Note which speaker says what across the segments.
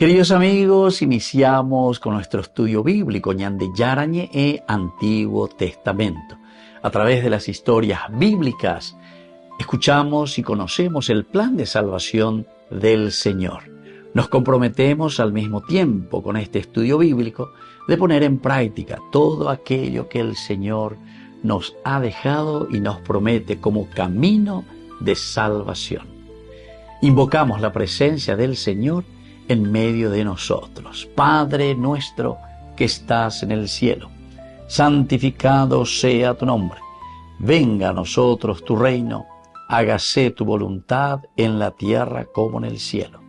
Speaker 1: Queridos amigos, iniciamos con nuestro estudio bíblico Ñande Yarañe e Antiguo Testamento. A través de las historias bíblicas, escuchamos y conocemos el plan de salvación del Señor. Nos comprometemos al mismo tiempo con este estudio bíblico de poner en práctica todo aquello que el Señor nos ha dejado y nos promete como camino de salvación. Invocamos la presencia del Señor en medio de nosotros. Padre nuestro que estás en el cielo, santificado sea tu nombre. Venga a nosotros tu reino, hágase tu voluntad en la tierra como en el cielo.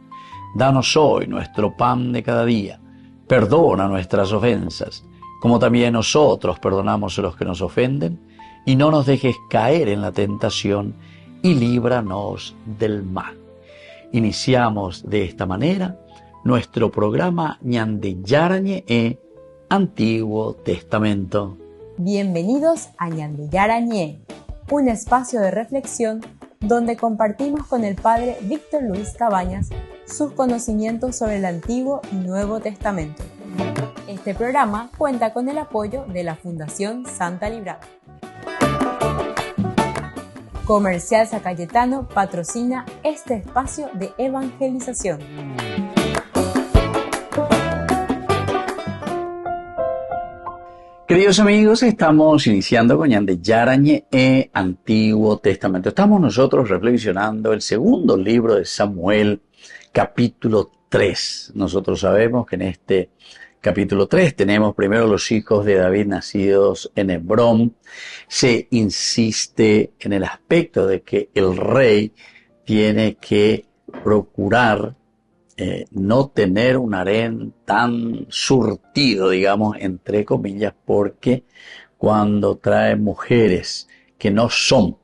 Speaker 1: Danos hoy nuestro pan de cada día. Perdona nuestras ofensas, como también nosotros perdonamos a los que nos ofenden, y no nos dejes caer en la tentación, y líbranos del mal. Iniciamos de esta manera nuestro programa Ñande Yarañe e Antiguo Testamento.
Speaker 2: Bienvenidos a Ñande Yarañe, un espacio de reflexión donde compartimos con el Padre Víctor Luis Cabañas sus conocimientos sobre el Antiguo y Nuevo Testamento. Este programa cuenta con el apoyo de la Fundación Santa Librada. Comercial San Cayetano patrocina este espacio de evangelización.
Speaker 1: Queridos amigos, estamos iniciando con Ñande Yarañe e Antiguo Testamento. Estamos nosotros reflexionando el segundo libro de Samuel, capítulo 3. Nosotros sabemos que en este capítulo 3 tenemos primero los hijos de David nacidos en Hebrón. Se insiste en el aspecto de que el rey tiene que procurar no tener un harén tan surtido, digamos, entre comillas, porque cuando trae mujeres que no son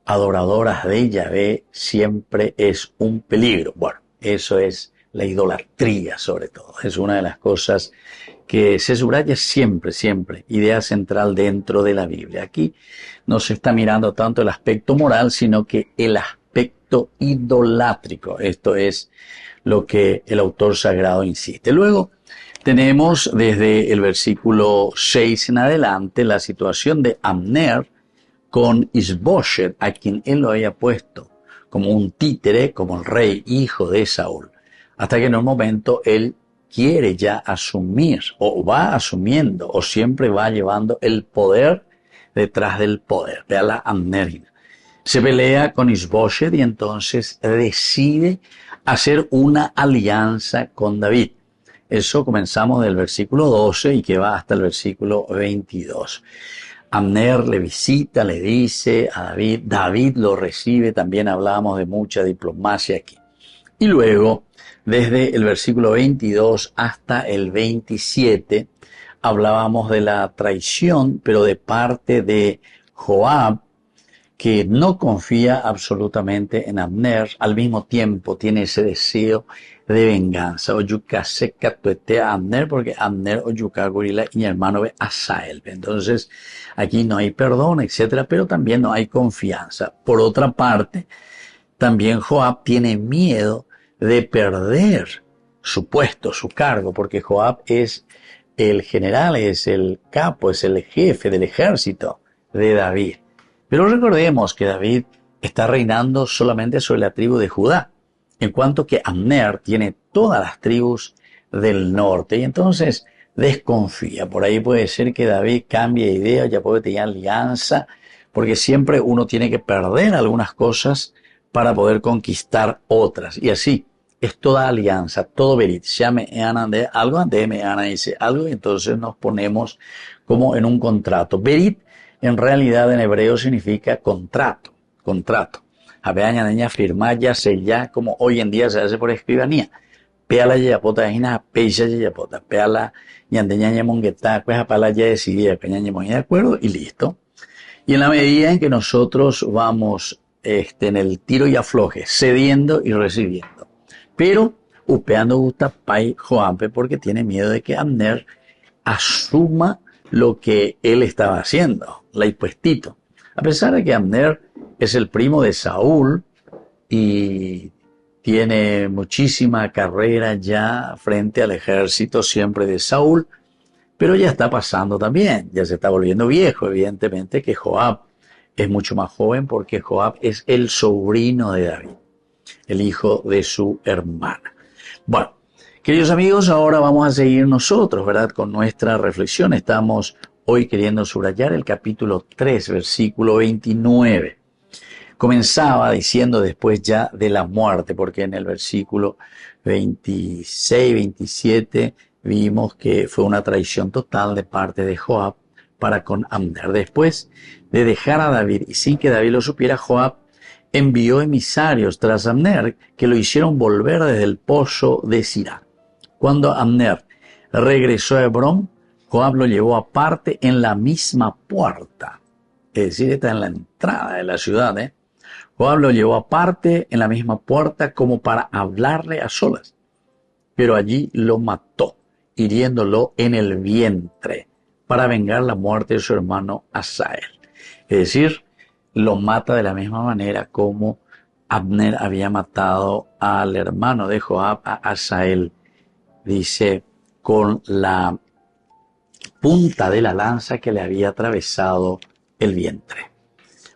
Speaker 1: adoradoras de Yahvé, siempre es un peligro. Bueno, eso es la idolatría sobre todo. Es una de las cosas que se subraya siempre, idea central dentro de la Biblia. Aquí no se está mirando tanto el aspecto moral, sino que el aspecto idolátrico. Esto es lo que el autor sagrado insiste. Luego tenemos desde el versículo 6 en adelante la situación de Abner con Isboshet, a quien él lo había puesto como un títere, como el rey hijo de Saúl, hasta que en un momento él quiere ya asumir, o va asumiendo, o siempre va llevando el poder detrás del poder. Vea la Abnerina. Se pelea con Isboshet y entonces decide hacer una alianza con David. Eso comenzamos del versículo 12 y que va hasta el versículo 22. Abner le visita, le dice a David, David lo recibe, también hablamos de mucha diplomacia aquí. Y luego, desde el versículo 22 hasta el 27, hablábamos de la traición, pero de parte de Joab, que no confía absolutamente en Abner, al mismo tiempo tiene ese deseo de venganza. Oyuka seca tuete a Abner, porque Abner oyuka gorila y mi hermano ve a Sael. Entonces, aquí no hay perdón, etcétera, pero también no hay confianza. Por otra parte, también Joab tiene miedo de perder su puesto, su cargo, porque Joab es el general, es el capo, es el jefe del ejército de David. Pero recordemos que David está reinando solamente sobre la tribu de Judá, en cuanto que Abner tiene todas las tribus del norte y entonces desconfía. Por ahí puede ser que David cambie de idea, ya puede tener alianza, porque siempre uno tiene que perder algunas cosas para poder conquistar otras. Y así es toda alianza, todo berit. Ya me han de algo, ante me han dice algo, y entonces nos ponemos como en un contrato. Berit en realidad en hebreo significa contrato. Había niña firmar ya sellar, como hoy en día se hace por escribanía. Peala yayapota ina peisha yayapota. Peala ñandeña mongueta, pues apala ya decidida, peña de acuerdo y listo. Y en la medida en que nosotros vamos en el tiro y afloje, cediendo y recibiendo. Pero upeando gusta pai Joampe porque tiene miedo de que Abner asuma lo que él estaba haciendo, la impuestito. A pesar de que Abner es el primo de Saúl y tiene muchísima carrera ya frente al ejército siempre de Saúl, pero ya está pasando también, ya se está volviendo viejo, evidentemente, que Joab es mucho más joven porque Joab es el sobrino de David, el hijo de su hermana. Bueno, queridos amigos, ahora vamos a seguir nosotros, ¿verdad? Con nuestra reflexión. Estamos hoy queriendo subrayar el capítulo 3, versículo 29. Comenzaba diciendo después ya de la muerte, porque en el versículo 26, 27 vimos que fue una traición total de parte de Joab para con Abner. Después de dejar a David y sin que David lo supiera, Joab envió emisarios tras Abner que lo hicieron volver desde el pozo de Sirá. Cuando Abner regresó a Hebrón, Joab lo llevó aparte en la misma puerta. Es decir, está en la entrada de la ciudad, Joab lo llevó aparte en la misma puerta como para hablarle a solas. Pero allí lo mató, hiriéndolo en el vientre, para vengar la muerte de su hermano Asael. Es decir, lo mata de la misma manera como Abner había matado al hermano de Joab, a Asael. Dice, con la punta de la lanza que le había atravesado el vientre.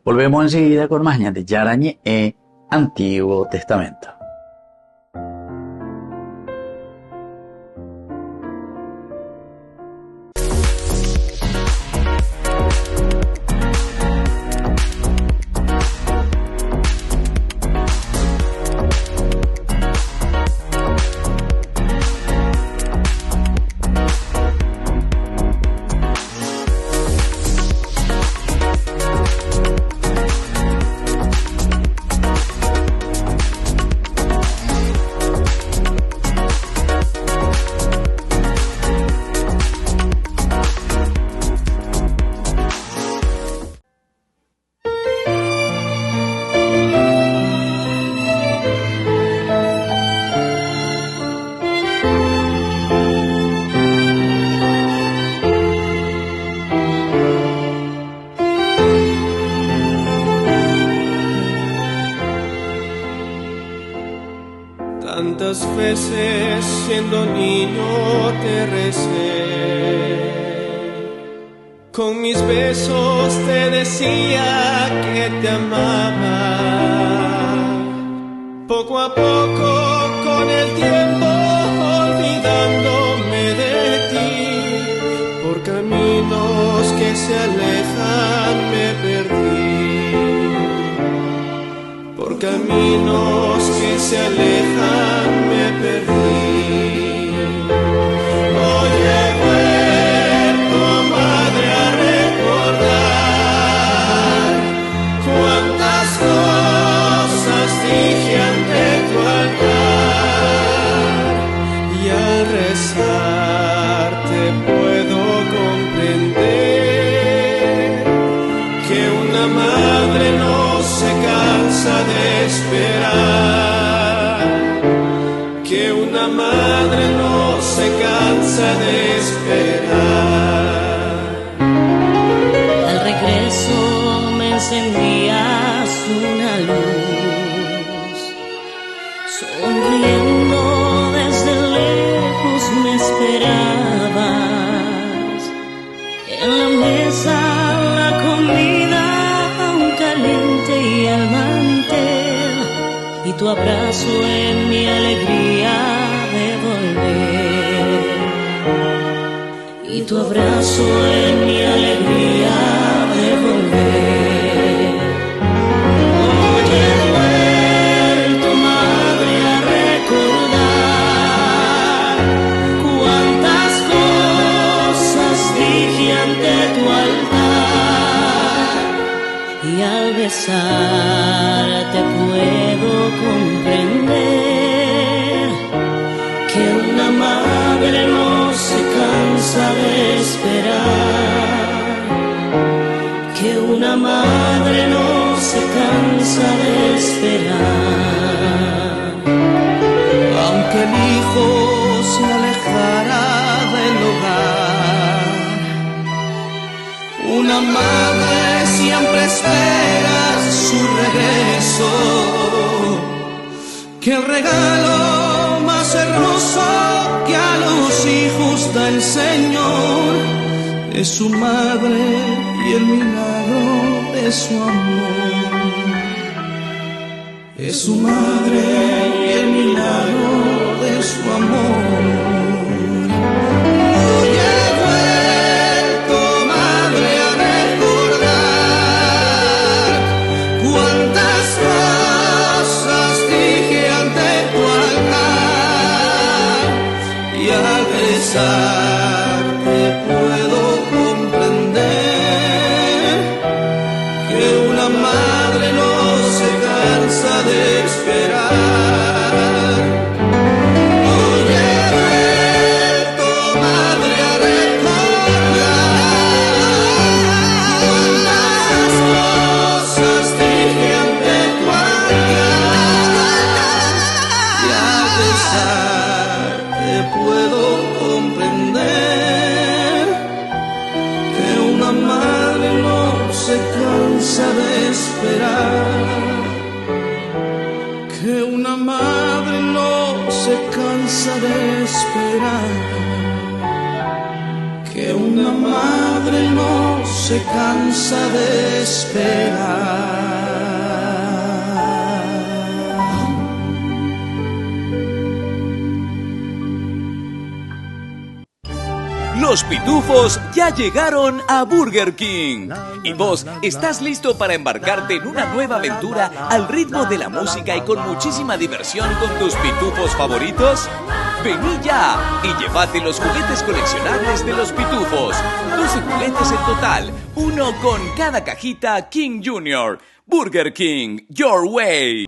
Speaker 1: Volvemos enseguida con más de Yarañé, Antiguo Testamento.
Speaker 3: Tantas veces siendo niño te recé, con mis besos te decía que te amaba. Poco a poco con el tiempo olvidándome de ti, por caminos que se alejan me perdí, por caminos que se alejan me perdí. Hoy he vuelto, madre, a recordar cuántas cosas dije ante tu altar, y al rezarte puedo comprender que una madre no se cansa de esperar, que una madre no se cansa de esperar.
Speaker 4: Al regreso me encendías una luz, sonriendo desde lejos me esperabas. En la mesa la comida aún caliente y al mantel, y tu abrazo en mi alegría de volver, y tu abrazo en mi alegría de volver. Hoy he vuelto, madre, a recordar cuántas cosas dije ante tu altar, y al besarte puedo comprender que una madre no se cansa de esperar, que una madre no se cansa de esperar.
Speaker 3: Aunque el hijo se alejara del hogar, una madre siempre espera su regreso, que el regalo más hermoso que a los hijos da el Señor es su madre y el milagro de su amor. Es su madre y el milagro de su amor. Te puedo comprender que una madre no se cansa de esperar. Hoy he vuelto, madre, a recordar cuántas cosas dije ante tu altar, y a pesar te puedo comprender que una madre no se cansa de esperar, que una madre no se cansa de esperar, que una madre no se cansa de esperar.
Speaker 5: Los pitufos ya llegaron a Burger King. ¿Y vos estás listo para embarcarte en una nueva aventura al ritmo de la música y con muchísima diversión con tus pitufos favoritos? Vení ya y llévate los juguetes coleccionables de los pitufos. 12 juguetes en total, uno con cada cajita King Jr. Burger King, your way.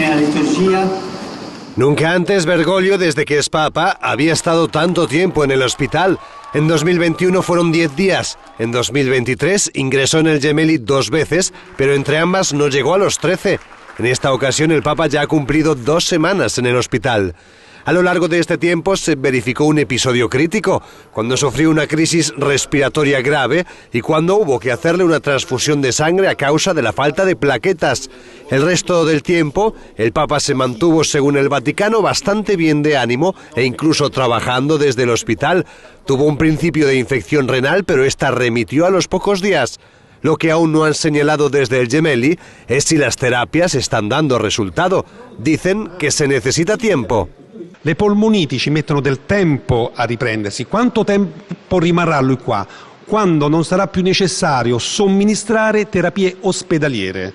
Speaker 6: Nunca antes Bergoglio, desde que es papa, había estado tanto tiempo en el hospital. En 2021 fueron 10 días. En 2023 ingresó en el Gemelli 2 veces, pero entre ambas no llegó a los 13. En esta ocasión el papa ya ha cumplido 2 semanas en el hospital. A lo largo de este tiempo se verificó un episodio crítico, cuando sufrió una crisis respiratoria grave y cuando hubo que hacerle una transfusión de sangre a causa de la falta de plaquetas. El resto del tiempo, el Papa se mantuvo, según el Vaticano, bastante bien de ánimo e incluso trabajando desde el hospital. Tuvo un principio de infección renal, pero esta remitió a los pocos días. Lo que aún no han señalado desde el Gemelli es si las terapias están dando resultado. Dicen que se necesita tiempo.
Speaker 7: Le polmoniti ci mettono del tempo a riprendersi. Quanto tempo rimarrà lui qua? Quando non sarà più necessario somministrare terapie ospedaliere.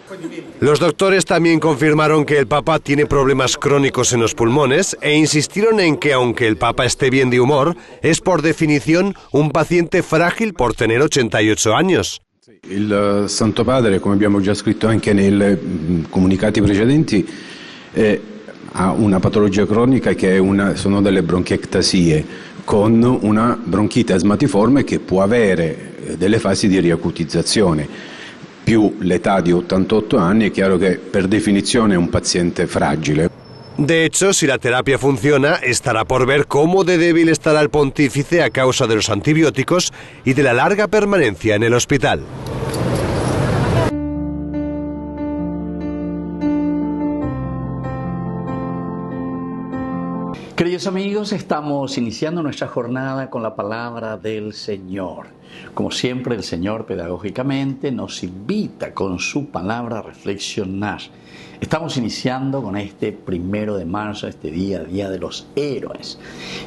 Speaker 6: Los doctores también confirmaron que el Papa tiene problemas crónicos en los pulmones e insistieron en que aunque el Papa esté bien de humor, es por definición un paciente frágil por tener 88 años.
Speaker 8: Il Santo Padre, come abbiamo già scritto anche nei comunicati precedenti, ha una patologia cronica che è sono delle bronchiectasie, con una bronchite asmatiforme che può avere delle fasi di riacutizzazione. Più l'età di 88 anni, è chiaro che per definizione è un paziente fragile.
Speaker 6: De hecho, si la terapia funciona, estará por ver cómo de débil estará el pontífice a causa de los antibióticos y de la larga permanencia en el hospital.
Speaker 1: Queridos amigos, estamos iniciando nuestra jornada con la palabra del Señor. Como siempre, el Señor pedagógicamente nos invita con su palabra a reflexionar. Estamos iniciando con este 1 de marzo, este día de los héroes.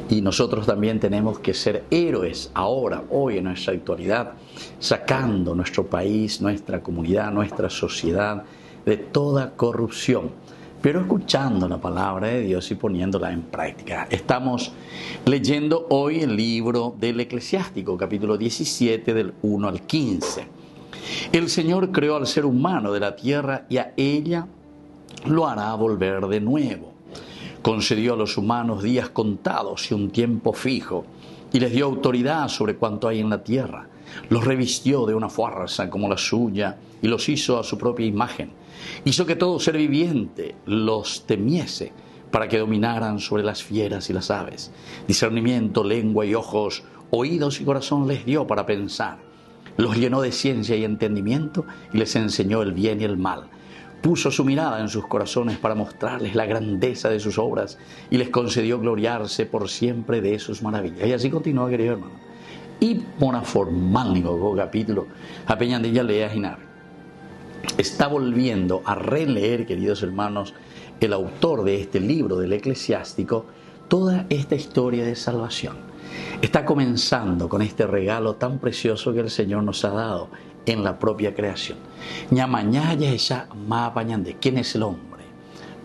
Speaker 1: Y nosotros también tenemos que ser héroes ahora, hoy, en nuestra actualidad, sacando nuestro país, nuestra comunidad, nuestra sociedad de toda corrupción, pero escuchando la palabra de Dios y poniéndola en práctica. Estamos leyendo hoy el libro del Eclesiástico, capítulo 17, del 1 al 15. El Señor creó al ser humano de la tierra y a ella lo hará volver de nuevo. Concedió a los humanos días contados y un tiempo fijo, y les dio autoridad sobre cuanto hay en la tierra. Los revistió de una fuerza como la suya y los hizo a su propia imagen. Hizo que todo ser viviente los temiese, para que dominaran sobre las fieras y las aves. Discernimiento, lengua y ojos, oídos y corazón les dio para pensar. Los llenó de ciencia y entendimiento y les enseñó el bien y el mal. puso su mirada en sus corazones para mostrarles la grandeza de sus obras y les concedió gloriarse por siempre de sus maravillas. Y así continúa, querido hermano. Y por formálico capítulo, a Peñandilla lea Ginar. Está volviendo a releer, queridos hermanos, el autor de este libro del Eclesiástico, toda esta historia de salvación. Está comenzando con este regalo tan precioso que el Señor nos ha dado en la propia creación. ¿Quién es el hombre?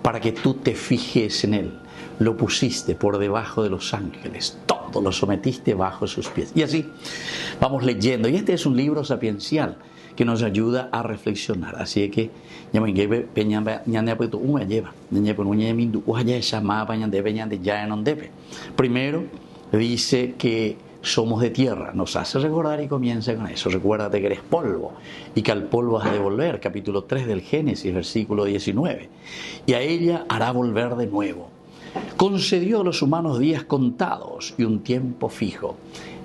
Speaker 1: Para que tú te fijes en él. Lo pusiste por debajo de los ángeles. Todo lo sometiste bajo sus pies. Y así vamos leyendo. Y este es un libro sapiencial que nos ayuda a reflexionar. Así que primero dice que somos de tierra, nos hace recordar y comienza con eso. Recuérdate que eres polvo y que al polvo has de volver, capítulo 3 del Génesis, versículo 19. Y a ella hará volver de nuevo. Concedió a los humanos días contados y un tiempo fijo.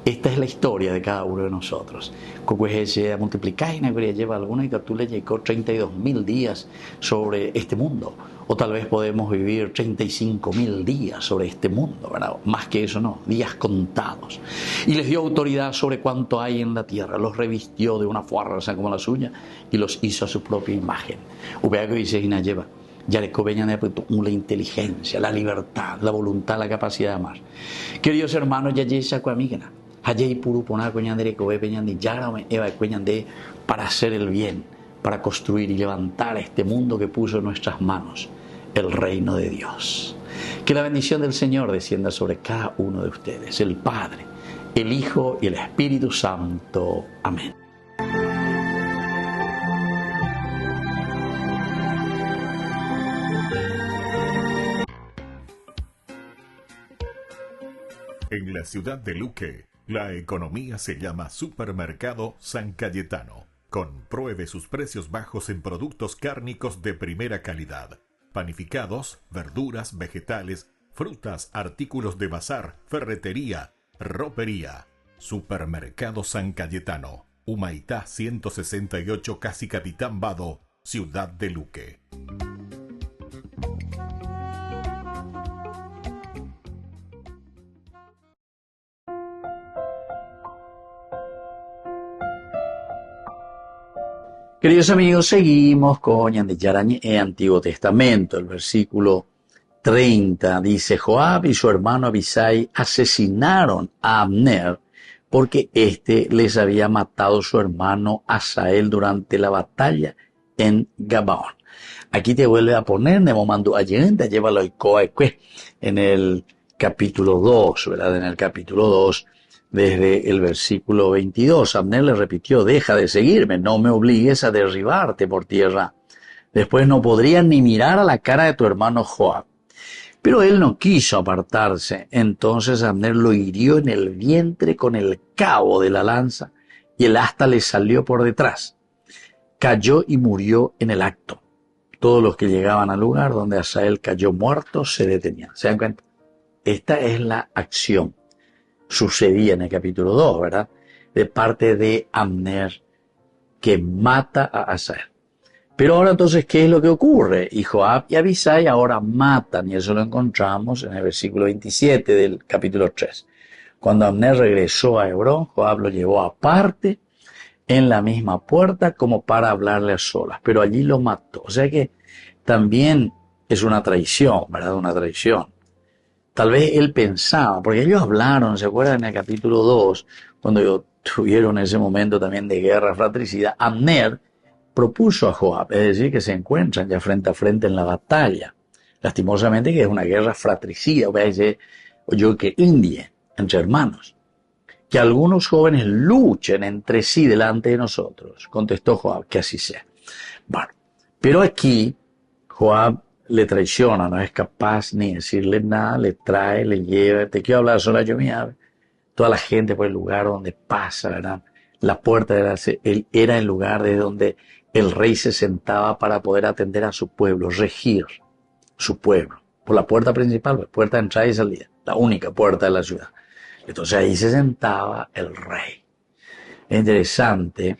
Speaker 1: Esta es la historia de cada uno de nosotros. Como se multiplica y lleva alguna y que tú le llegó 32.000 días sobre este mundo. O tal vez podemos vivir 35.000 días sobre este mundo, ¿verdad? Más que eso no, días contados. Y les dio autoridad sobre cuánto hay en la tierra. Los revistió de una fuerza como la suya y los hizo a su propia imagen. Ubea que dice Gina lleva. Ya le cobeñan la inteligencia, la libertad, la voluntad, la capacidad de amar. Queridos hermanos, ya llega conmigo. Allí puro poner coñandere que peñande ya me eva coñande para hacer el bien, para construir y levantar este mundo que puso en nuestras manos, el reino de Dios. Que la bendición del Señor descienda sobre cada uno de ustedes, el Padre, el Hijo y el Espíritu Santo. Amén.
Speaker 9: En la ciudad de Luque, la economía se llama Supermercado San Cayetano. Compruebe sus precios bajos en productos cárnicos de primera calidad. Panificados, verduras, vegetales, frutas, artículos de bazar, ferretería, ropería. Supermercado San Cayetano. Humaitá 168, Casi Capitán Vado, ciudad de Luque.
Speaker 1: Queridos amigos, seguimos con Yarañe en Antiguo Testamento. El versículo 30 dice: Joab y su hermano Abisai asesinaron a Abner porque éste les había matado su hermano Asael durante la batalla en Gabaón. Aquí te vuelve a poner Nemomando Allende, llévalo en el capítulo 2, ¿verdad? En el capítulo 2. Desde el versículo 22, Abner le repitió: deja de seguirme, no me obligues a derribarte por tierra. Después no podrías ni mirar a la cara de tu hermano Joab. Pero él no quiso apartarse. Entonces Abner lo hirió en el vientre con el cabo de la lanza y el asta le salió por detrás. Cayó y murió en el acto. Todos los que llegaban al lugar donde Asael cayó muerto se detenían. ¿Se dan cuenta? Esta es la acción. Sucedía en el capítulo 2, ¿verdad? De parte de Abner, que mata a Asael. Pero ahora entonces, ¿qué es lo que ocurre? Y Joab y Abisai ahora matan, y eso lo encontramos en el versículo 27 del capítulo 3. Cuando Abner regresó a Hebrón, Joab lo llevó aparte en la misma puerta como para hablarle a solas, pero allí lo mató. O sea que también es una traición, ¿verdad? Una traición. Tal vez él pensaba, porque ellos hablaron, ¿se acuerdan? En el capítulo 2, cuando tuvieron ese momento también de guerra fratricida, Abner propuso a Joab, es decir, que se encuentran ya frente a frente en la batalla. Lastimosamente que es una guerra fratricida, o sea, yo que India, entre hermanos. Que algunos jóvenes luchen entre sí delante de nosotros, contestó Joab, que así sea. Bueno, pero aquí Joab le traiciona, no es capaz ni decirle nada, le trae, le lleva, te quiero hablar sola yo, mira, toda la gente por el lugar donde pasa, ¿verdad? La puerta era el lugar de donde el rey se sentaba para poder atender a su pueblo, regir su pueblo. Por la puerta principal, pues, puerta de entrada y salida, la única puerta de la ciudad. Entonces ahí se sentaba el rey. Es interesante,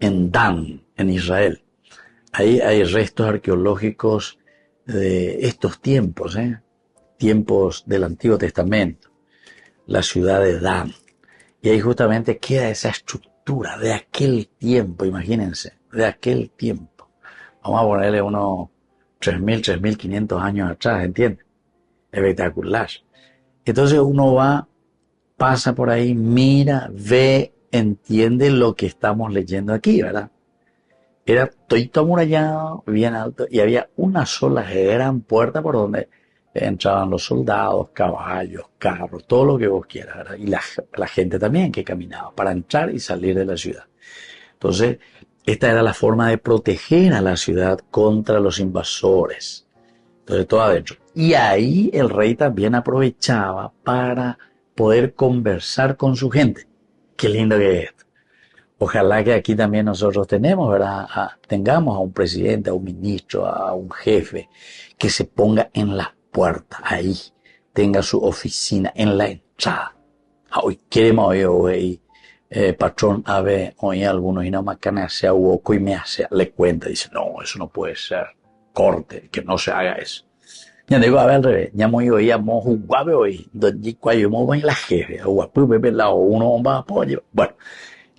Speaker 1: en Dan, en Israel. Ahí hay restos arqueológicos de estos tiempos, tiempos del Antiguo Testamento, la ciudad de Dan. Y ahí justamente queda esa estructura de aquel tiempo, imagínense, de aquel tiempo. Vamos a ponerle unos 3.000, 3.500 años atrás, ¿entiendes? Espectacular. Entonces uno va, pasa por ahí, mira, ve, entiende lo que estamos leyendo aquí, ¿verdad? Era todo amurallado, bien alto, y había una sola gran puerta por donde entraban los soldados, caballos, carros, todo lo que vos quieras, ¿verdad? Y la gente también que caminaba para entrar y salir de la ciudad. Entonces, esta era la forma de proteger a la ciudad contra los invasores. Entonces, todo adentro. Y ahí el rey también aprovechaba para poder conversar con su gente. Qué lindo que es esto. Ojalá que aquí también nosotros tengamos a un presidente, a un ministro, a un jefe que se ponga en la puerta, ahí, tenga su oficina en la entrada. Hoy queremos hoy, patrón, a ver, hoy algunos y no más que sea hueco y me hace, le cuenta, dice, no, eso no puede ser, corte, que no se haga eso. Ya digo, a ver, al revés, ya muy hoy, hemos jugado hoy, donde cuando hemos en la jefe, uno va a apoyo, bueno.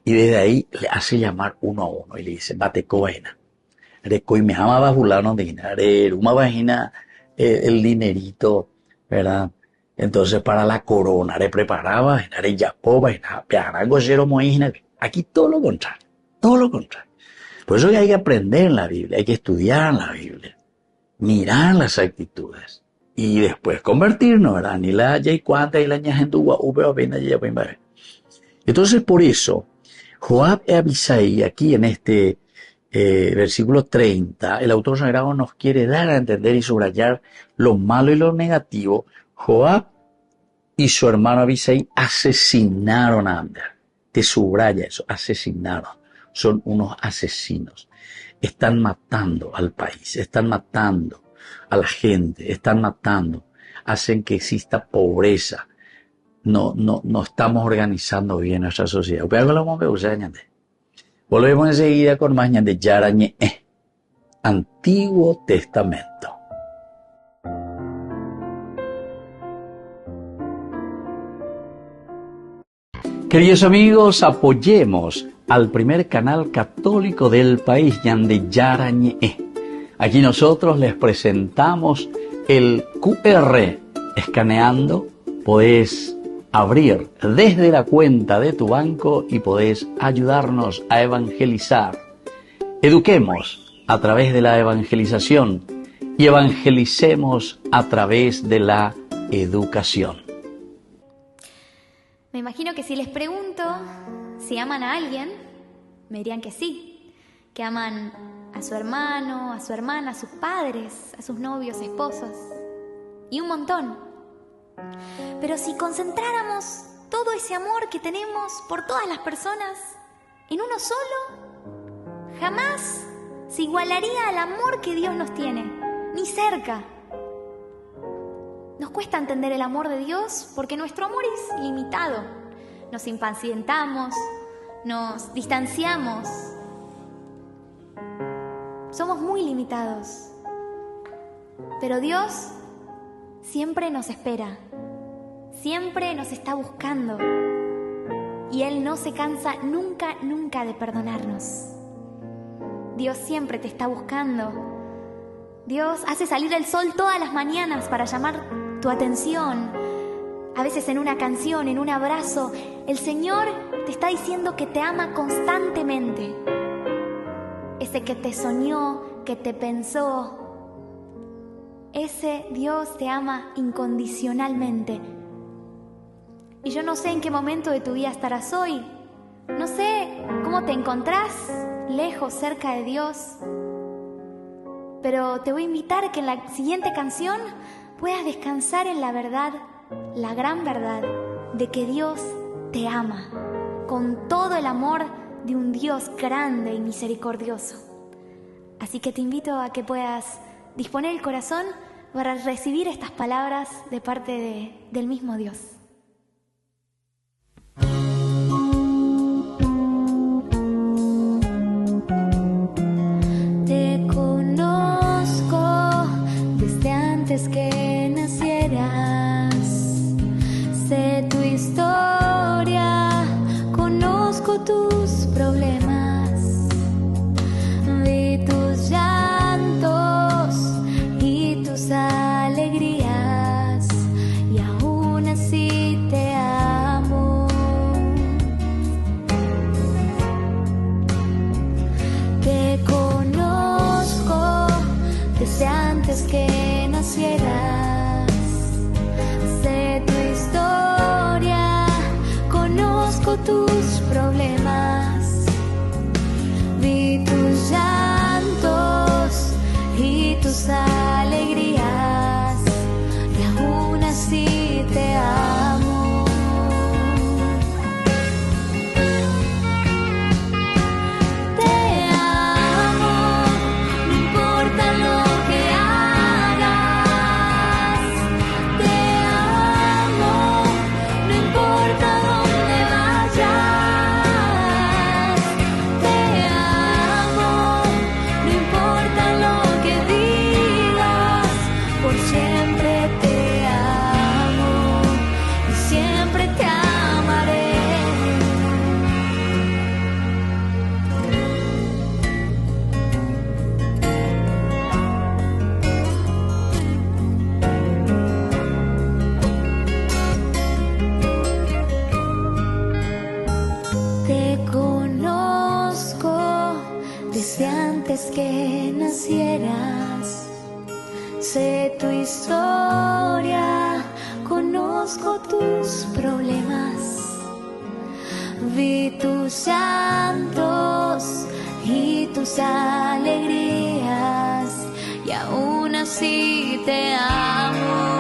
Speaker 1: Y desde ahí le hace llamar uno a uno y le dice, bate coena. Recoy me ama bajulano de dinero, una vagina el dinerito, ¿verdad? Entonces para la corona le preparaba, en ya poba, en algo cero moína. Aquí todo lo contrario, todo lo contrario. Por eso que hay que aprender en la Biblia, hay que estudiar en la Biblia, mirar las actitudes y después convertirnos, ¿verdad? Ni la ya y cuanta y la ñajen tu guau, entonces por eso, Joab y Abisai, aquí en este versículo 30, el autor sagrado nos quiere dar a entender y subrayar lo malo y lo negativo. Joab y su hermano Abisai asesinaron a Abner. Te subraya eso, asesinaron. Son unos asesinos. Están matando al país, están matando a la gente, están matando, hacen que exista pobreza. No estamos organizando bien nuestra sociedad. Volvemos enseguida con más de Yarañe, Antiguo Testamento. Queridos amigos, apoyemos al primer canal católico del país, Yande Yarañe. Aquí nosotros les presentamos el QR. Escaneando, podés abrir desde la cuenta de tu banco y podés ayudarnos a evangelizar. Eduquemos a través de la evangelización y evangelicemos a través de la educación.
Speaker 10: Me imagino que si les pregunto si aman a alguien, me dirían que sí, que aman a su hermano, a su hermana, a sus padres, a sus novios, esposos y un montón. Pero si concentráramos todo ese amor que tenemos por todas las personas en uno solo, jamás se igualaría al amor que Dios nos tiene, ni cerca. Nos cuesta entender el amor de Dios porque nuestro amor es limitado. Nos impacientamos, nos distanciamos. Somos muy limitados. Pero Dios siempre nos espera, siempre nos está buscando y Él no se cansa nunca, nunca de perdonarnos. Dios siempre te está buscando. Dios hace salir el sol todas las mañanas para llamar tu atención. A veces en una canción, en un abrazo, el Señor te está diciendo que te ama constantemente. Ese que te soñó, que te pensó, ese Dios te ama incondicionalmente. Y yo no sé en qué momento de tu vida estarás hoy. No sé cómo te encontrás, lejos, cerca de Dios. Pero te voy a invitar a que en la siguiente canción puedas descansar en la verdad, la gran verdad, de que Dios te ama, con todo el amor de un Dios grande y misericordioso. Así que te invito a que puedas disponer el corazón para recibir estas palabras de parte del mismo Dios. que nacieras, sé tu historia, conozco tus problemas, vi tus llantos y tus alegrías, y aún así te amo.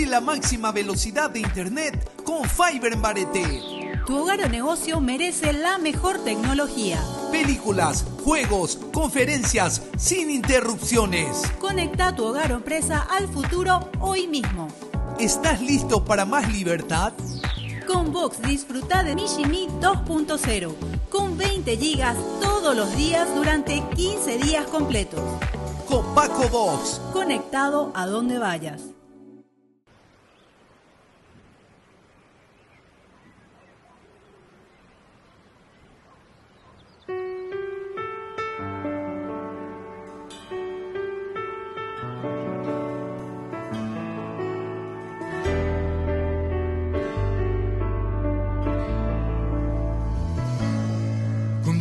Speaker 11: La máxima velocidad de internet con Fiber en Barete.
Speaker 12: Tu hogar o negocio merece la mejor tecnología.
Speaker 11: Películas, juegos, conferencias sin interrupciones.
Speaker 12: Conecta tu hogar o empresa al futuro hoy mismo.
Speaker 11: ¿Estás listo para más libertad?
Speaker 12: Con Vox disfruta de Mishimi 2.0 con 20 gigas todos los días durante 15 días completos.
Speaker 11: Con Paco Vox.
Speaker 12: Conectado a donde vayas.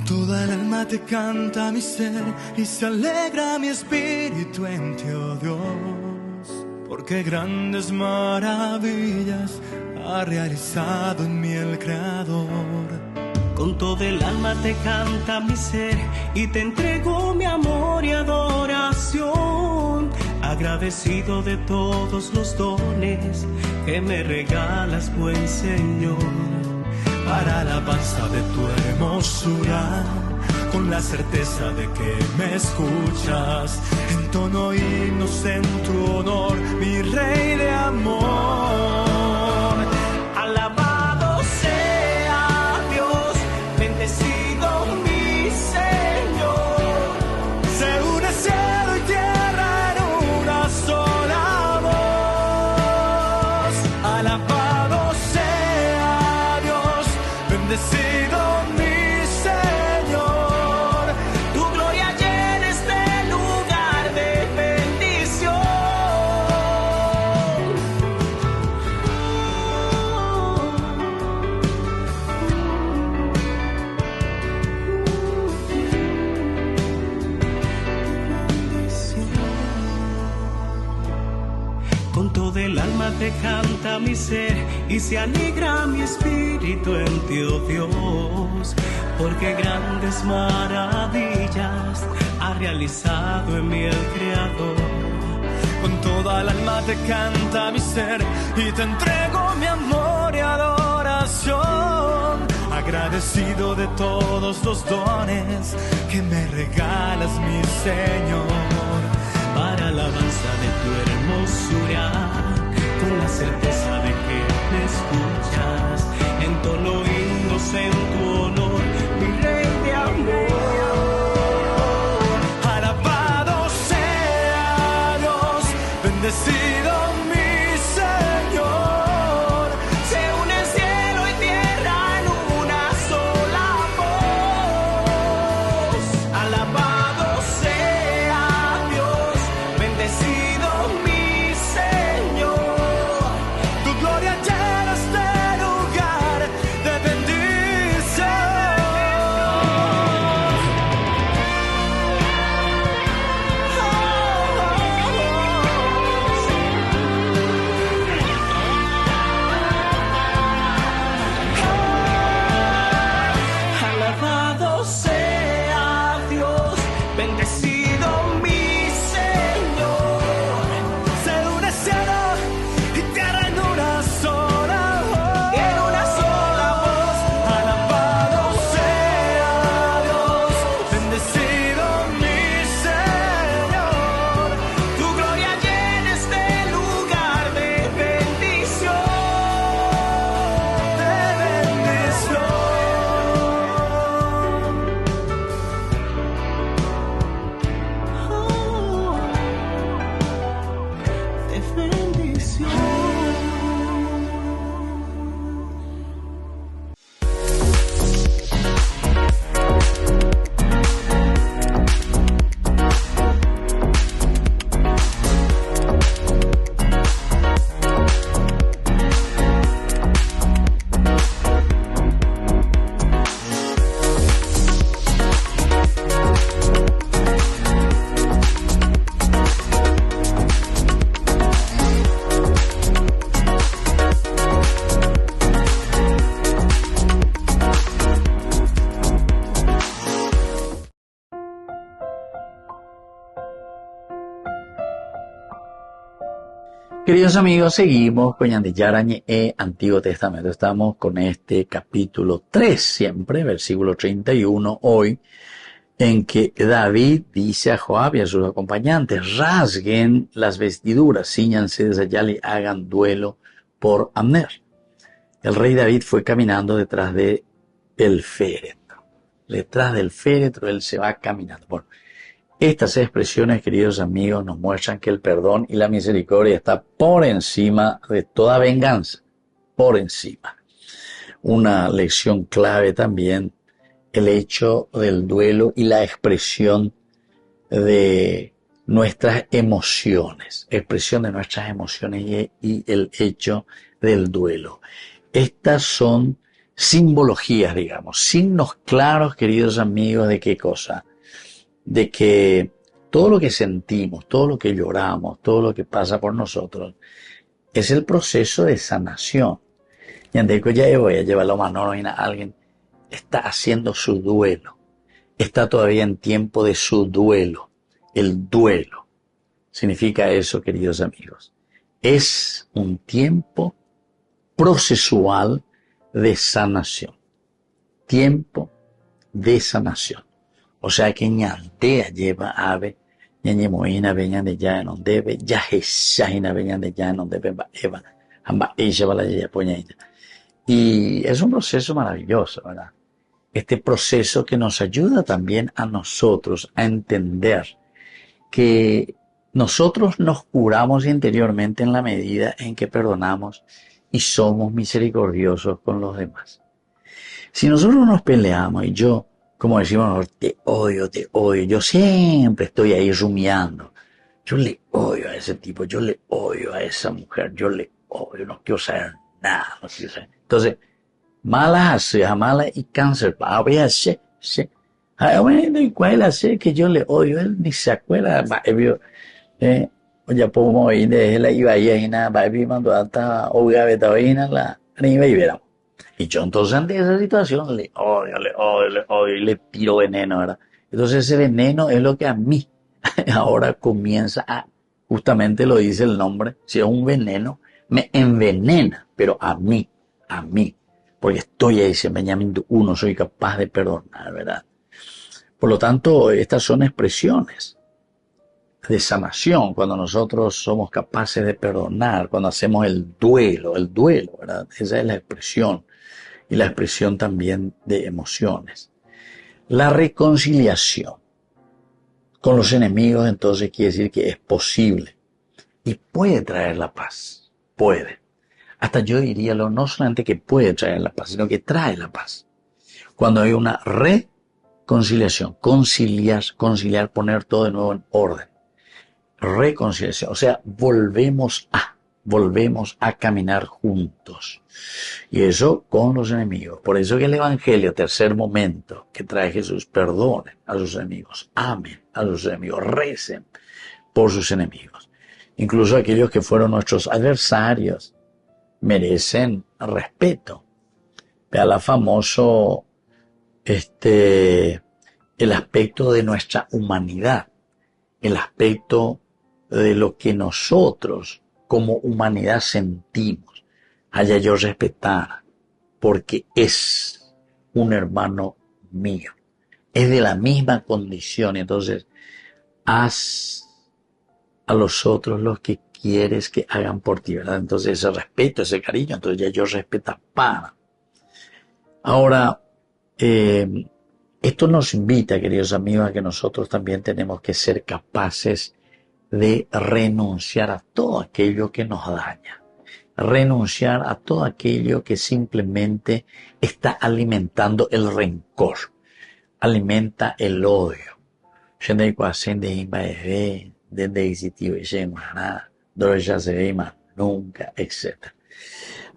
Speaker 3: Toda el alma te canta mi ser y se alegra mi espíritu en ti, oh Dios, porque grandes maravillas ha realizado en mí el Creador.
Speaker 4: Con todo el alma te canta mi ser y te entrego mi amor y adoración, agradecido de todos los dones que me regalas, buen Señor. Para alabanza de tu hermosura, con la certeza de que me escuchas, entono himnos en tu honor, mi Rey de amor. Alabado sea Dios, bendecido mi Señor. Se une cielo y tierra en una sola voz. Alabado sea Dios, bendecido mi Señor, tu gloria llena este lugar de bendición. Con todo el alma te canta mi ser y se alegra mi espíritu en ti, oh Dios, porque grandes maravillas ha realizado en mí el Creador.
Speaker 3: Con toda el alma te canta mi ser y te entrego mi amor y adoración,
Speaker 4: agradecido de todos los dones que me regalas, mi Señor, para alabanza de tu hermosura, con la certeza de que me escuchas, entono himnos en tu honor, mi Rey de amor. Alabado sea Dios, bendecido mi Señor, se une el cielo y tierra en una sola voz. Alabado sea Dios, bendecido mi Señor, tu gloria llena este lugar de bendición. Alabado sea Dios, bendecido mi Señor, se une cielo y tierra en una sola voz, alabado sea Dios, bendecido mi Señor, tu gloria llena este lugar de bendición, de bendición.
Speaker 1: Queridos amigos, seguimos con Ñandillarañe e Antiguo Testamento. Estamos con este capítulo 3 siempre, versículo 31 hoy, en que David dice a Joab y a sus acompañantes: rasguen las vestiduras, cíñanse de sayal y hagan duelo por Abner. El rey David fue caminando detrás de el féretro. Detrás del féretro él se va caminando. Bueno, estas expresiones, queridos amigos, nos muestran que el perdón y la misericordia está por encima de toda venganza, por encima. Una lección clave también, el hecho del duelo y la expresión de nuestras emociones, y el hecho del duelo. Estas son simbologías, digamos, signos claros, queridos amigos, ¿de qué cosa? De que todo lo que sentimos, todo lo que lloramos, todo lo que pasa por nosotros, es el proceso de sanación. Y antes que ya voy a llevar la mano a alguien, está haciendo su duelo, está todavía en tiempo de su duelo. El duelo significa eso, queridos amigos. Es un tiempo procesual de sanación. Tiempo de sanación. O sea que ñandea lleva ave, ñañemoina veñan de ya en donde debe, ya jeshaina veñan de ya en donde debe, eva, amba ella va la ya poñaita. Y es un proceso maravilloso, ¿verdad? Este proceso que nos ayuda también a nosotros a entender que nosotros nos curamos interiormente en la medida en que perdonamos y somos misericordiosos con los demás. Si nosotros nos peleamos y yo, como decimos, te odio, yo siempre estoy ahí rumiando. Yo le odio a ese tipo, yo le odio a esa mujer, yo le odio, no quiero saber nada, no quiero saber. Entonces, mala hace, mala y cáncer, a ver, sí. ¿Y cuál hace que yo le odio? Él ni se acuerda, ya podemos ir de la iba y nada, va a mandó hasta oiga betaína la iba y veramos. Y yo entonces ante esa situación le odio y le tiro veneno, ¿verdad? Entonces ese veneno es lo que a mí ahora comienza a, justamente lo dice el nombre, si es un veneno, me envenena, pero a mí. porque estoy ahí, empeñamiento uno, soy capaz de perdonar, ¿verdad? Por lo tanto, estas son expresiones de sanación, cuando nosotros somos capaces de perdonar, cuando hacemos el duelo, ¿verdad? Esa es la expresión, y la expresión también de emociones. La reconciliación con los enemigos, entonces, quiere decir que es posible y puede traer la paz, puede. Hasta yo diría, no solamente que puede traer la paz, sino que trae la paz. Cuando hay una reconciliación, conciliar, poner todo de nuevo en orden. Reconciliación, o sea, volvemos a caminar juntos. Y eso con los enemigos. Por eso que el Evangelio, tercer momento que trae Jesús, perdonen a sus enemigos, amen a sus enemigos, recen por sus enemigos. Incluso aquellos que fueron nuestros adversarios merecen respeto. Vea la famoso, el aspecto de nuestra humanidad, el aspecto de lo que nosotros como humanidad sentimos. Allá yo respetar, porque es un hermano mío, es de la misma condición, y entonces haz a los otros los que quieres que hagan por ti, ¿verdad? Entonces ese respeto, ese cariño, entonces ya yo respeto para. Ahora, esto nos invita, queridos amigos, a que nosotros también tenemos que ser capaces de renunciar a todo aquello que nos daña, renunciar a todo aquello que simplemente está alimentando el rencor, alimenta el odio. Nunca, etc.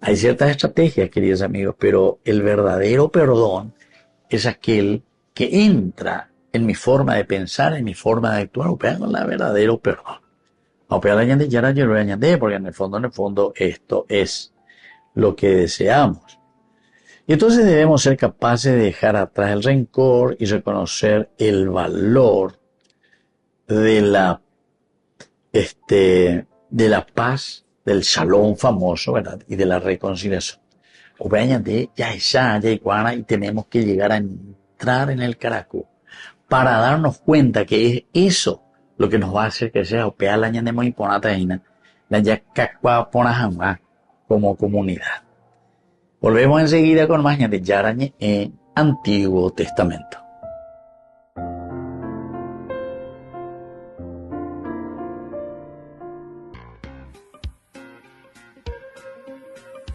Speaker 1: Hay ciertas estrategias, queridos amigos, pero el verdadero perdón es aquel que entra en mi forma de pensar, en mi forma de actuar, con el verdadero perdón. Porque en el fondo esto es lo que deseamos. Y entonces debemos ser capaces de dejar atrás el rencor y reconocer el valor de la paz, del shalom famoso, ¿verdad? Y de la reconciliación. Y tenemos que llegar a entrar en el caracú para darnos cuenta que es eso lo que nos va a hacer que sea como comunidad. Volvemos enseguida con más de Yarañe en Antiguo Testamento.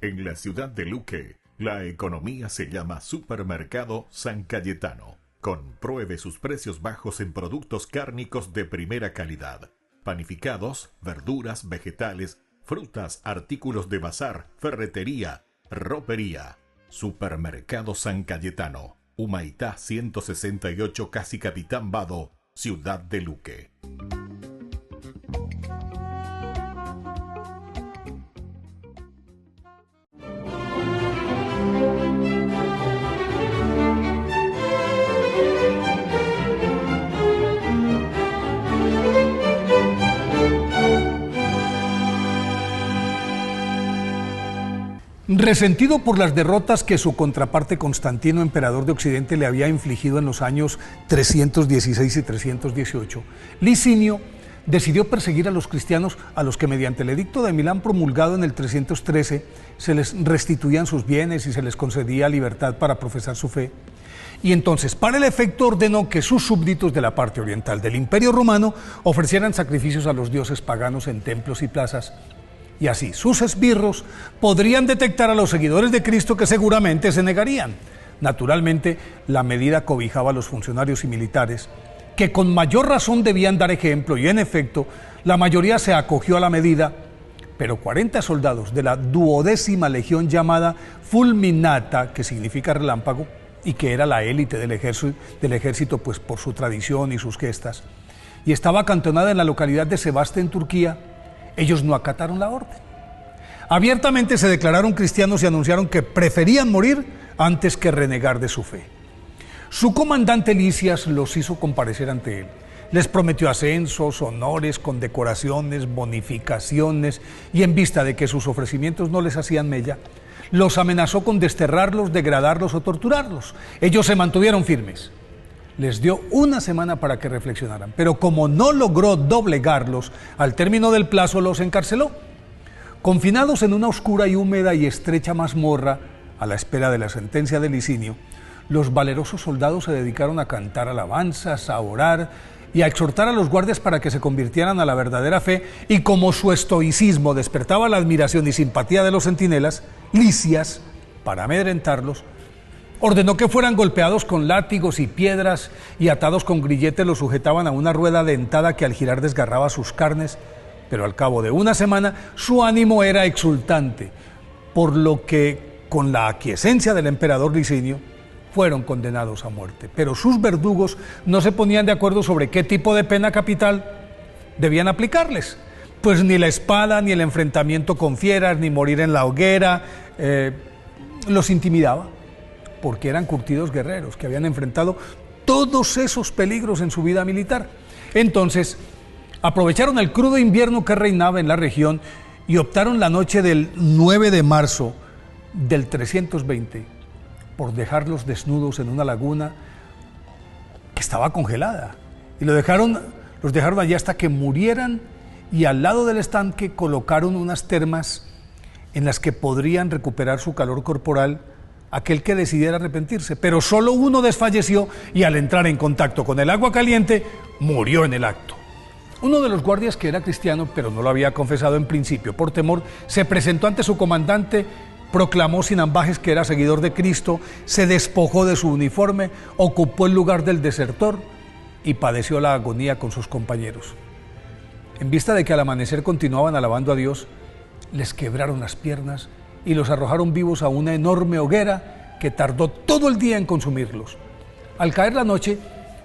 Speaker 9: En la ciudad de Luque, la economía se llama Supermercado San Cayetano. Compruebe sus precios bajos en productos cárnicos de primera calidad. Panificados, verduras, vegetales, frutas, artículos de bazar, ferretería, ropería. Supermercado San Cayetano. Humaitá 168, Casi Capitán Vado, ciudad de Luque.
Speaker 13: Resentido por las derrotas que su contraparte Constantino, emperador de Occidente, le había infligido en los años 316 y 318, Licinio decidió perseguir a los cristianos, a los que mediante el edicto de Milán promulgado en el 313 se les restituían sus bienes y se les concedía libertad para profesar su fe. Y entonces, para el efecto, ordenó que sus súbditos de la parte oriental del Imperio Romano ofrecieran sacrificios a los dioses paganos en templos y plazas. Y así sus esbirros podrían detectar a los seguidores de Cristo, que seguramente se negarían. Naturalmente, la medida cobijaba a los funcionarios y militares, que con mayor razón debían dar ejemplo, y en efecto, la mayoría se acogió a la medida, pero 40 soldados de la 12ª legión llamada Fulminata, que significa relámpago, y que era la élite del ejército, pues por su tradición y sus gestas, y estaba acantonada en la localidad de Sebaste, en Turquía, ellos no acataron la orden. Abiertamente se declararon cristianos y anunciaron que preferían morir antes que renegar de su fe. Su comandante Lisias los hizo comparecer ante él. Les prometió ascensos, honores, condecoraciones, bonificaciones, y en vista de que sus ofrecimientos no les hacían mella, Los amenazó con desterrarlos, degradarlos o torturarlos. Ellos se mantuvieron firmes. Les dio una semana para que reflexionaran, pero como no logró doblegarlos, al término del plazo los encarceló. Confinados en una oscura y húmeda y estrecha mazmorra, a la espera de la sentencia de Licinio, los valerosos soldados se dedicaron a cantar alabanzas, a orar y a exhortar a los guardias para que se convirtieran a la verdadera fe, y como su estoicismo despertaba la admiración y simpatía de los centinelas, Lisias, para amedrentarlos, ordenó que fueran golpeados con látigos y piedras, y atados con grilletes los sujetaban a una rueda dentada que al girar desgarraba sus carnes, pero al cabo de una semana su ánimo era exultante, por lo que, con la aquiescencia del emperador Licinio, fueron condenados a muerte. Pero sus verdugos no se ponían de acuerdo sobre qué tipo de pena capital debían aplicarles, pues ni la espada, ni el enfrentamiento con fieras, ni morir en la hoguera los intimidaba, porque eran curtidos guerreros que habían enfrentado todos esos peligros en su vida militar. Entonces, aprovecharon el crudo invierno que reinaba en la región y optaron la noche del 9 de marzo del 320 por dejarlos desnudos en una laguna que estaba congelada. Y los dejaron allí hasta que murieran, y al lado del estanque colocaron unas termas en las que podrían recuperar su calor corporal aquel que decidiera arrepentirse, pero solo uno desfalleció y al entrar en contacto con el agua caliente murió en el acto. Uno de los guardias, que era cristiano pero no lo había confesado en principio por temor, se presentó ante su comandante, proclamó sin ambajes que era seguidor de Cristo, se despojó de su uniforme, ocupó el lugar del desertor y padeció la agonía con sus compañeros. En vista de que al amanecer continuaban alabando a Dios, les quebraron las piernas y los arrojaron vivos a una enorme hoguera que tardó todo el día en consumirlos. Al caer la noche,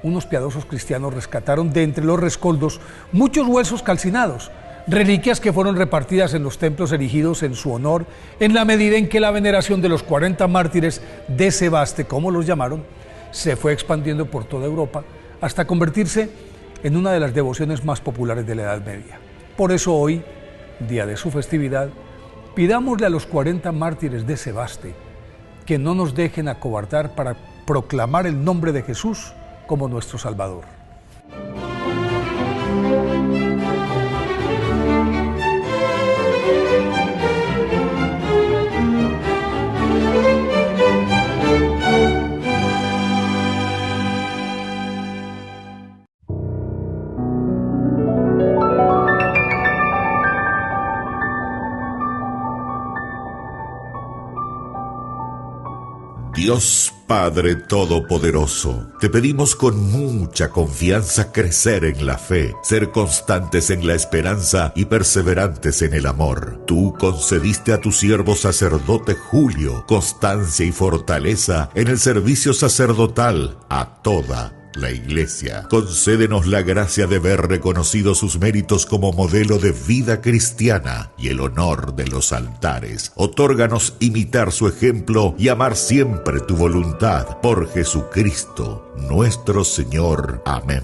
Speaker 13: unos piadosos cristianos rescataron de entre los rescoldos muchos huesos calcinados, reliquias que fueron repartidas en los templos erigidos en su honor, en la medida en que la veneración de los 40 mártires de Sebaste, como los llamaron, se fue expandiendo por toda Europa hasta convertirse en una de las devociones más populares de la Edad Media. Por eso hoy, día de su festividad, pidámosle a los 40 mártires de Sebaste que no nos dejen acobardar para proclamar el nombre de Jesús como nuestro Salvador.
Speaker 9: Dios Padre Todopoderoso, te pedimos con mucha confianza crecer en la fe, ser constantes en la esperanza y perseverantes en el amor. Tú concediste a tu siervo sacerdote Julio constancia y fortaleza en el servicio sacerdotal a toda la Iglesia. Concédenos la gracia de ver reconocidos sus méritos como modelo de vida cristiana y el honor de los altares. Otórganos imitar su ejemplo y amar siempre tu voluntad. Por Jesucristo, nuestro Señor. Amén.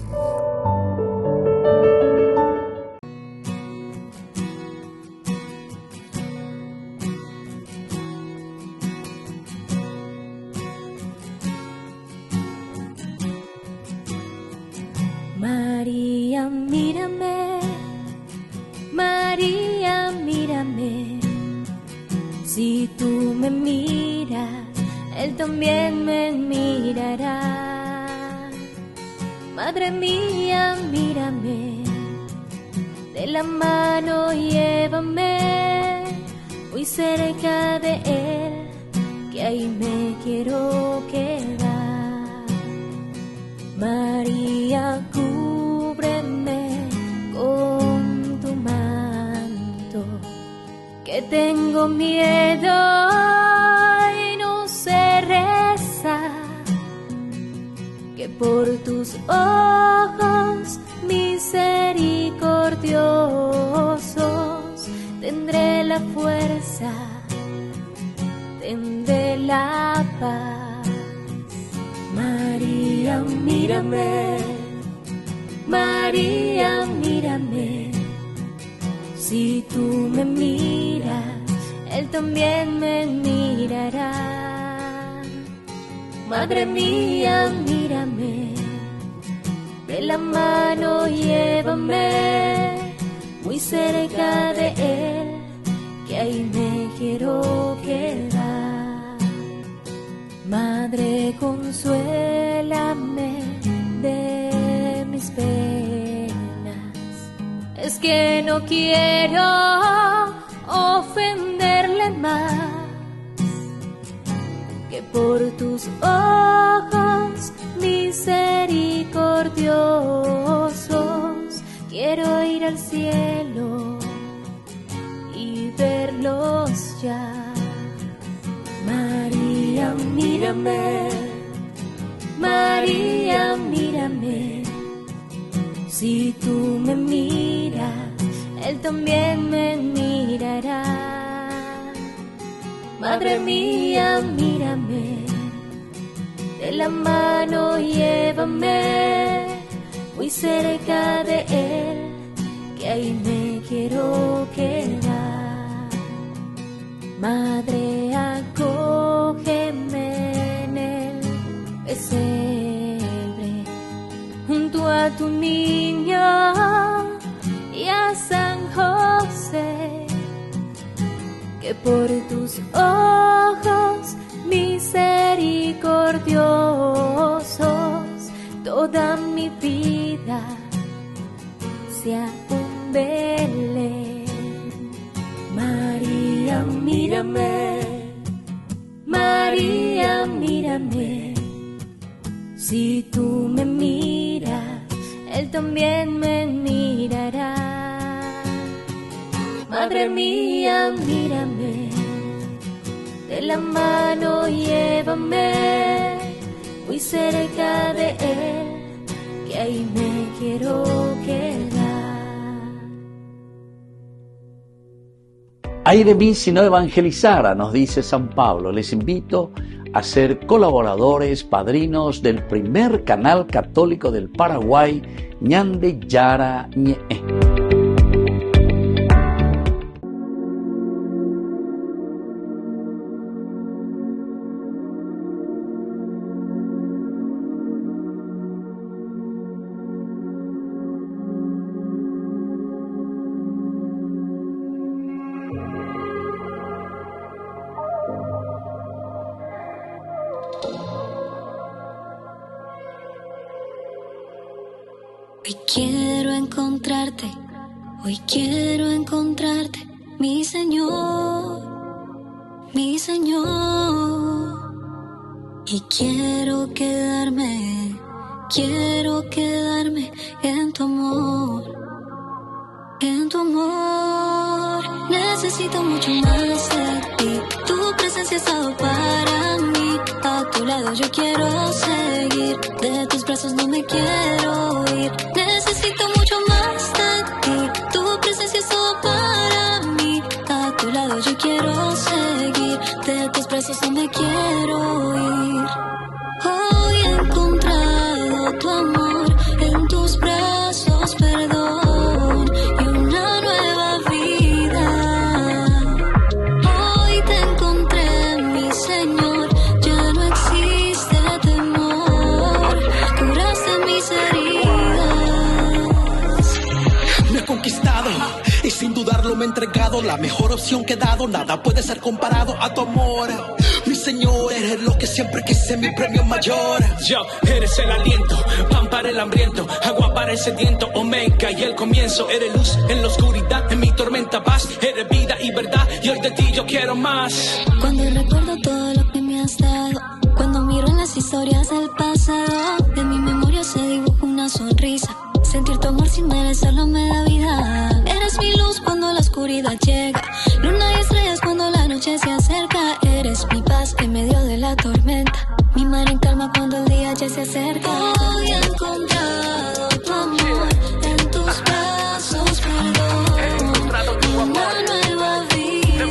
Speaker 14: María, mírame, María, mírame. Si tú me miras, Él también me mirará. Madre mía, mírame, de la mano llévame, muy cerca de Él, que ahí me quiero quedar. María, cúbreme con tu manto, que tengo miedo y no sé rezar, que por tus ojos misericordiosos tendré la fuerza, tendré la paz. María, mírame, María, mírame. Si tú me miras, Él también me mirará. Madre mía, mírame, de la mano llévame muy cerca de Él, que ahí me quiero quedar. Madre, consuélame de mis penas, es que no quiero ofenderle más, que por tus ojos misericordiosos quiero ir al cielo y verlos ya. María, mírame, María, mírame, si tú me miras, Él también me mirará. Madre mía, mírame, de la mano llévame muy cerca de Él, que ahí me quiero quedar. Madre, acógeme en el pesebre, junto a tu niño y a San José, que por tus ojos misericordiosos toda mi vida sea un Belén. María, mírame, María, mírame, si tú me miras, Él también me mirará. Madre mía, mírame, de la mano llévame muy cerca de Él, que ahí me quiero quedar.
Speaker 1: Ay de mí si no evangelizara, nos dice San Pablo. Les invito a ser colaboradores, padrinos del primer canal católico del Paraguay, Ñande Yara Ñe.
Speaker 15: Hoy quiero encontrarte, mi Señor, y quiero quedarme en tu amor, necesito mucho más de ti, tu presencia ha estado para mí, a tu lado yo quiero seguir, de tus brazos no me quiero ir, necesito mucho más de ti, tu presencia es todo para mí, a tu lado yo quiero seguir, de tus brazos no me quiero ir. Hoy he encontrado tu amor, en tus brazos perdón y una nueva vida. Hoy te encontré, mi Señor, ya no existe temor, curaste mis heridas.
Speaker 16: Me he conquistado y sin dudarlo me he entregado, la mejor opción que he dado, nada puede ser comparado a tu amor. Mi Señor, eres lo que siempre quise, mi premio mayor.
Speaker 17: Yo, eres el aliento, pan para el hambriento, agua para el sediento, omega y el comienzo. Eres luz en la oscuridad, en mi tormenta paz, eres vida y verdad, y hoy de ti yo quiero más.
Speaker 15: Cuando recuerdo todo lo que me has dado, cuando miro en las historias del pasado, en mi memoria se dibuja una sonrisa. Sentir tu amor sin merecerlo me da vida. Eres mi luz cuando la oscuridad llega, luna y estrellas cuando la noche se acerca. Eres mi paz en medio de la tormenta, mi mar en calma cuando el día ya se acerca. Hoy he encontrado tu amor, en tus brazos perdón, una nueva vida.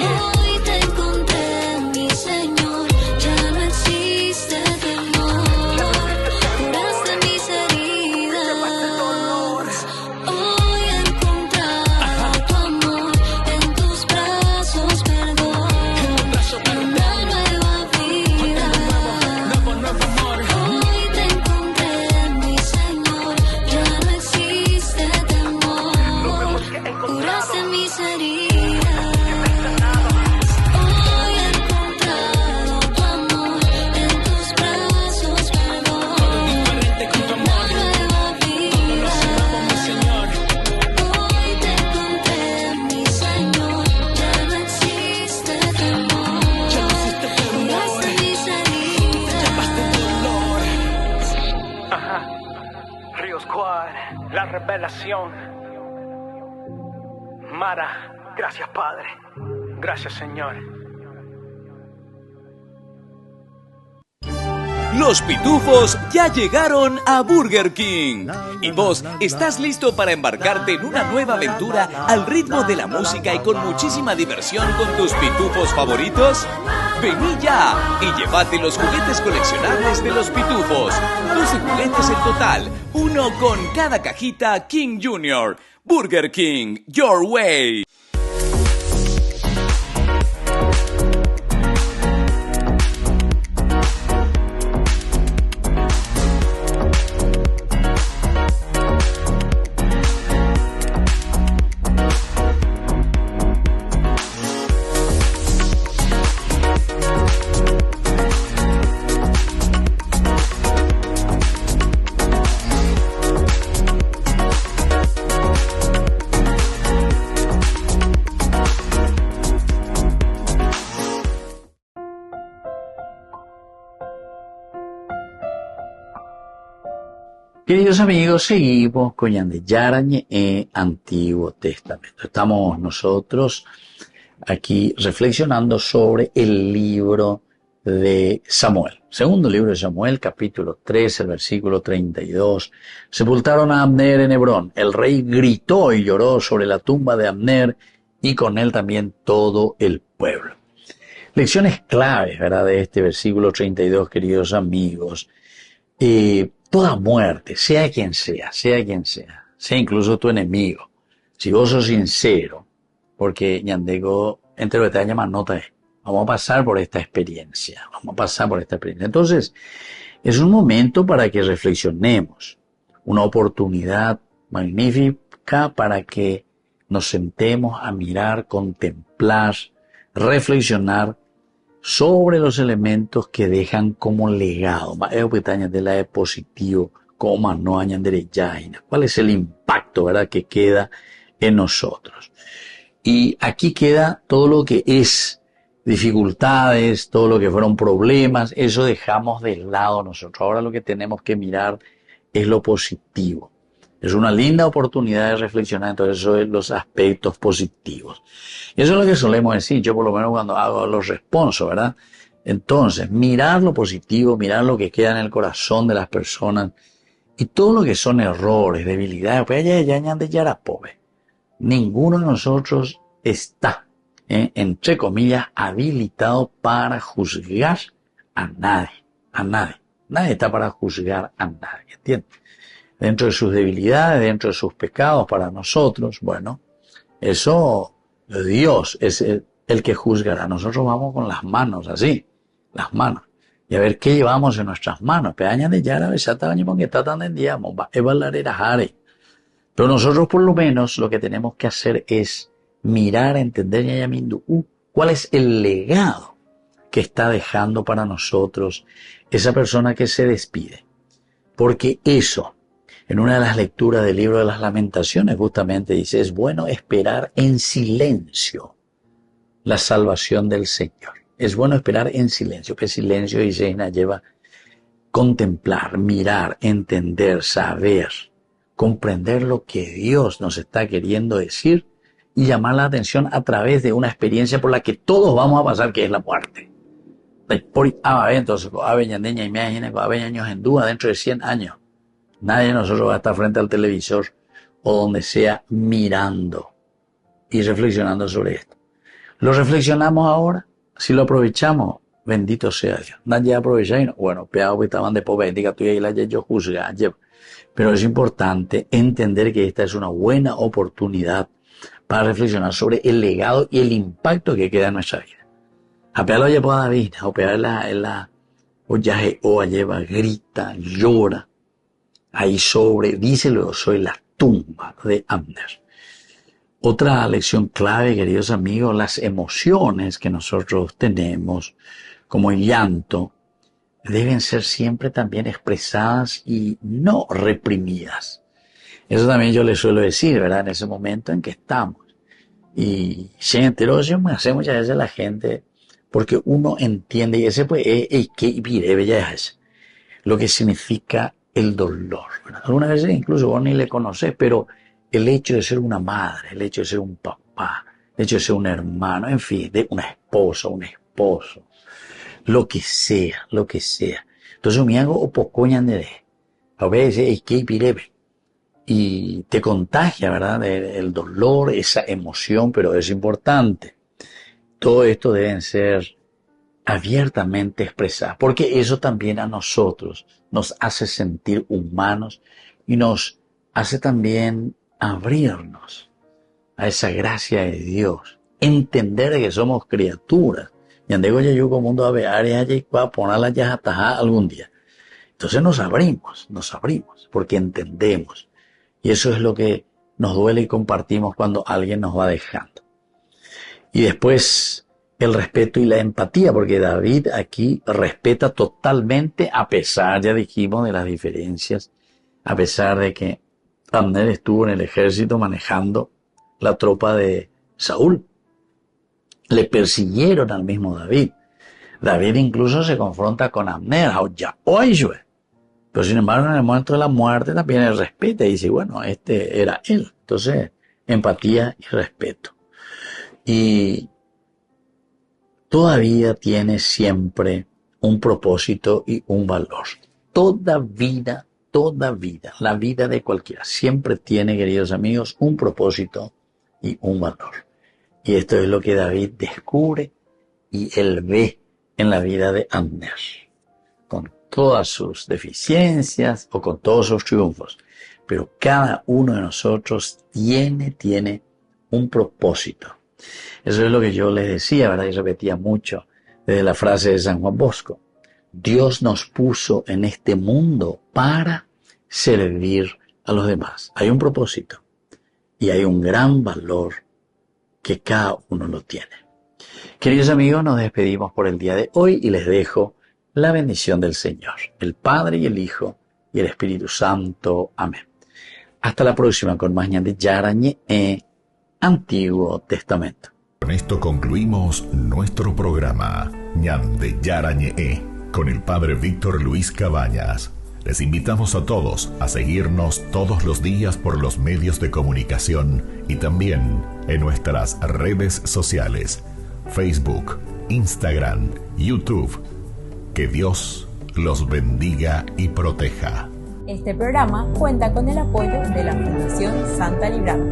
Speaker 15: Hoy te encontré, mi Señor, ya no existe temor, curaste mis heridas. Hoy he encontrado tu amor, en tus
Speaker 17: revelación. Mara, gracias Padre, gracias Señor.
Speaker 5: Los pitufos ya llegaron a Burger King. ¿Y vos estás listo para embarcarte en una nueva aventura al ritmo de la música y con muchísima diversión con tus pitufos favoritos? Vení ya y llévate los juguetes coleccionables de los pitufos. 12 juguetes en total, uno con cada cajita King Jr. Burger King, your way.
Speaker 1: Queridos amigos, seguimos con Yarañé e Antiguo Testamento. Estamos nosotros aquí reflexionando sobre el libro de Samuel. Segundo libro de Samuel, capítulo 3, el versículo 32. Sepultaron a Abner en Hebrón. El rey gritó y lloró sobre la tumba de Abner y con él también todo el pueblo. Lecciones claves, ¿verdad?, de este versículo 32, queridos amigos. Toda muerte, sea quien sea, sea incluso tu enemigo, si vos sos sincero, porque ñandego entre lo que te llama nota es, vamos a pasar por esta experiencia. Entonces, es un momento para que reflexionemos, una oportunidad magnífica para que nos sentemos a mirar, contemplar, reflexionar sobre los elementos que dejan como legado. De positivo, como no añadir ya. ¿Cuál es el impacto, verdad, que queda en nosotros? Y aquí queda todo lo que es dificultades, todo lo que fueron problemas, eso dejamos de lado nosotros. Ahora lo que tenemos que mirar es lo positivo. Es una linda oportunidad de reflexionar entonces sobre los aspectos positivos. Y eso es lo que solemos decir, yo por lo menos cuando hago los responsos, ¿verdad? Entonces, mirar lo positivo, mirar lo que queda en el corazón de las personas y todo lo que son errores, debilidades, pues ninguno de nosotros está, entre comillas, habilitado para juzgar a nadie. Nadie está para juzgar a nadie, ¿entiendes? Dentro de sus debilidades, dentro de sus pecados para nosotros, bueno, eso Dios es el que juzgará. Nosotros vamos con las manos así, las manos, y a ver qué llevamos en nuestras manos. Pero nosotros por lo menos lo que tenemos que hacer es mirar, entender cuál es el legado que está dejando para nosotros esa persona que se despide. Porque eso, en una de las lecturas del libro de las Lamentaciones justamente dice, es bueno esperar en silencio la salvación del Señor. Es bueno esperar en silencio, que silencio dice, lleva contemplar, mirar, entender, saber, comprender lo que Dios nos está queriendo decir y llamar la atención a través de una experiencia por la que todos vamos a pasar, que es la muerte. Entonces, años en duda, dentro de 100 años. Nadie de nosotros va a estar frente al televisor o donde sea mirando y reflexionando sobre esto. ¿Lo reflexionamos ahora? Si lo aprovechamos, bendito sea Dios. Nadie aprovecha y no. Bueno, peado que estaban de pobre, diga tú y la yo juzga. Pero es importante entender que esta es una buena oportunidad para reflexionar sobre el legado y el impacto que queda en nuestra vida. Apearlo ya pueda David, apear la oyaje o lleva, grita, llora. Ahí dice luego, soy la tumba de Abner. Otra lección clave, queridos amigos, las emociones que nosotros tenemos, como el llanto, deben ser siempre también expresadas y no reprimidas. Eso también yo les suelo decir, ¿verdad? En ese momento en que estamos. Y se enteró, me hace muchas veces la gente, porque uno entiende, y ese pues es que lo que significa el dolor, ¿verdad? Algunas veces incluso vos ni le conocés, pero el hecho de ser una madre, el hecho de ser un papá, el hecho de ser un hermano, en fin, de una esposa, un esposo, lo que sea, lo que sea. Entonces me hago opocoñan de a veces es que pirebe y te contagia, ¿verdad? El dolor, esa emoción, pero es importante. Todo esto deben ser abiertamente expresadas, porque eso también a nosotros nos hace sentir humanos y nos hace también abrirnos a esa gracia de Dios, entender que somos criaturas. Y andego ya yo como mundo a ver áreas y para ponerla ya atajada algún día. Entonces nos abrimos, porque entendemos. Y eso es lo que nos duele y compartimos cuando alguien nos va dejando. Y después el respeto y la empatía, porque David aquí respeta totalmente, a pesar, ya dijimos, de las diferencias, a pesar de que Abner estuvo en el ejército manejando la tropa de Saúl. Le persiguieron al mismo David. David incluso se confronta con Abner, pero sin embargo en el momento de la muerte también él respeta y dice, bueno, este era él. Entonces, empatía y respeto. Y todavía tiene siempre un propósito y un valor. Toda vida, la vida de cualquiera, siempre tiene, queridos amigos, un propósito y un valor. Y esto es lo que David descubre y él ve en la vida de Abner, con todas sus deficiencias o con todos sus triunfos. Pero cada uno de nosotros tiene un propósito. Eso es lo que yo les decía, ¿verdad? Y repetía mucho desde la frase de San Juan Bosco. Dios nos puso en este mundo para servir a los demás. Hay un propósito y hay un gran valor que cada uno lo tiene. Queridos amigos, nos despedimos por el día de hoy y les dejo la bendición del Señor, el Padre y el Hijo y el Espíritu Santo. Amén. Hasta la próxima con más Ñande Yarañe Antiguo Testamento.
Speaker 9: Con esto concluimos nuestro programa Ñande Yarañe con el Padre Víctor Luis Cabañas. Les invitamos a todos a seguirnos todos los días por los medios de comunicación y también en nuestras redes sociales, Facebook, Instagram, YouTube. Que Dios los bendiga y proteja.
Speaker 2: Este programa cuenta con el apoyo de la Fundación Santa Librada.